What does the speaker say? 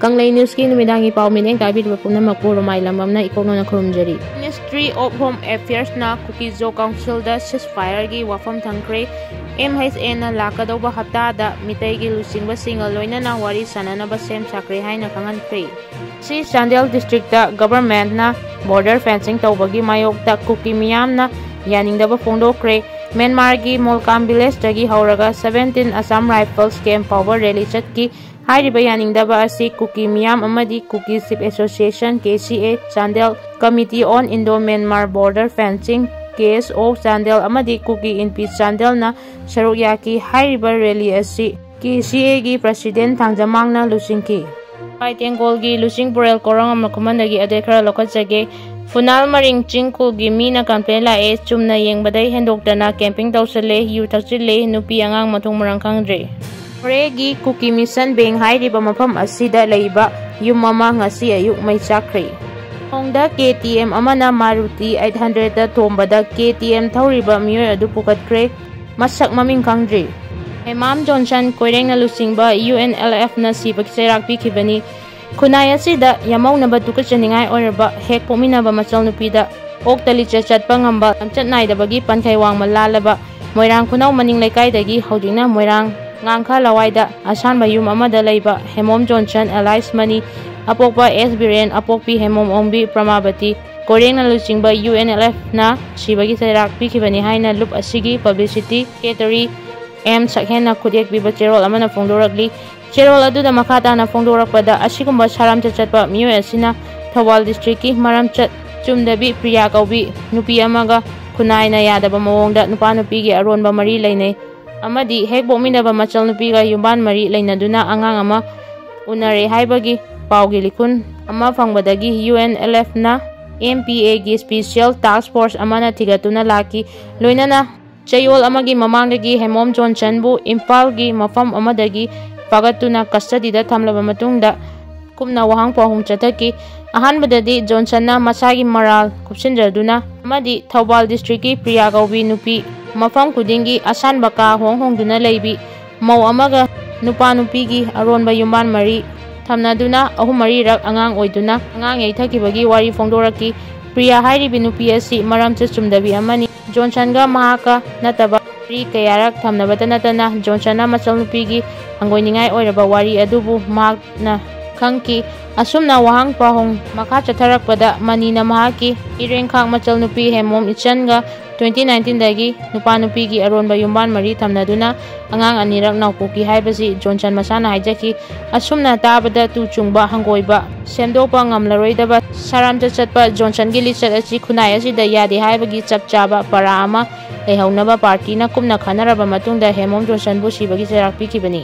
Kanglei News ki numidangi pau mineng tabi puna makpuro mai lamamna ikono na khurumjari. Ministry of Home Affairs na Kuki Zo Council da ceasefire gi wafam thangkhre MHA na lakadauba hapta da mitai gi lusingba singal loina na wari sanana ba sem Chakkhre haina kangankhre. Si Chandel district da government na border fencing tawbagi mayok da Kuki miyam na yaningdaba phongdokre. Myanmar gi Molkam village dagi hauraga 17 Assam Rifles camp power rally chatki Hairiba yaningdaba asi Kuki miyam amadi Kuki Sip Association KCA Chandel Committee on Indo-Myanmar Border Fencing KSO Chandel amadi Kuki in Peace Chandel na Sharukyaki Hairiba rally asi KCA gi President Thangjamangna lusingki. Paitengol gi lusing purel korang amakumandagi adekra lokachage Funal Maring Chingkul gi Meina campaign la e chumna yengbadai hendoktana camping tawsale yu thakchile nupi angang mathung marang khangdre. Moreh gi Kuki Mission Beng hairiba mafam asida leiba yum mama ngasi ayuk mai Chakkhre. Hongda KTM amana Maruti 800 da thombada KTM thauriba mioy adu pukatkhre masak maming khangdre. HEMAM Johnson koireng na lusingba UNLF na SIBAGI CHEIRAK PIKHIBNI Kunai asida yamaw na batuka chaningai orba hek pominaba machal nupida oktali chatpa ngamba amchat naidabagi pankhaiwang malalaba moirang kunaw maning laikai dagi hojingna moirang ngangkha lawaida asan bayum amada leiba HEMAM Johnson Allies Mani apokpa SBRN apokpi HEMAM Ombi Pramabati koreng na lusingba UNLF na SIBAGI CHEIRAK PIKHIBNI haina loop asigi publicity secretary M Chakkhre na khudek biba cherol amana phongdorakli Cherol aduda makata na phongdorakpada asigumba saram chatpa mioy asina Thawal district ki maram chat chumdabi Priya kaubi nupi amaga kunai na yadaba mawongda nupa nupi gi aronba mari leinai amadi hek bominaba machal nupi ga yumban mari leinaduna angang ama unare haibagi paugi likun ama phangbadagi UNLF na MPA gi special task force amana thigatuna laki loinana chayol amagi mamangdagi HEMAM Johnson bu Impal gi mafam amadagi pagatuna custody da thamlaba matungda kumna wahang pahum chathaki ahanbadadi Johnson na masagi maral kupsinjaduna amadi Thawal district ki Priya kaubi nupi mafam kudingi asan baka hongduna leibi mau amaga nupa nupi gi aronba yumban mari thamnaduna ahum mari rak angang oiduna angang yaithakibagi wari phongdoraki Priya hairibi nupi asi maram chumdabi amani Johnson ga mahaka nataba CHEIRAK thamnabata natana Johnson na machal nupigi hangoiningai oiraba wari adubu mahakna khangki asumna wahang pahong makha chatharakpada manina mahaki irengkhak machal nupi HEMAM Ichan ga 2019 dagi nupa nupigi aronba yumban mari thamnaduna angang anirak naupuki haibasi Johnson masana haijaki asumna tabada tu chungba hangoiba semdopa ngamlaroidaba saram chatpa Johnson gi lichat achi khunai asida yadi haibagi chapchaba para ama lehaunaba party na kumna khanaraba matungda HEMAM Johnson bu SIBAGI CHEIRAK PIKHIBNI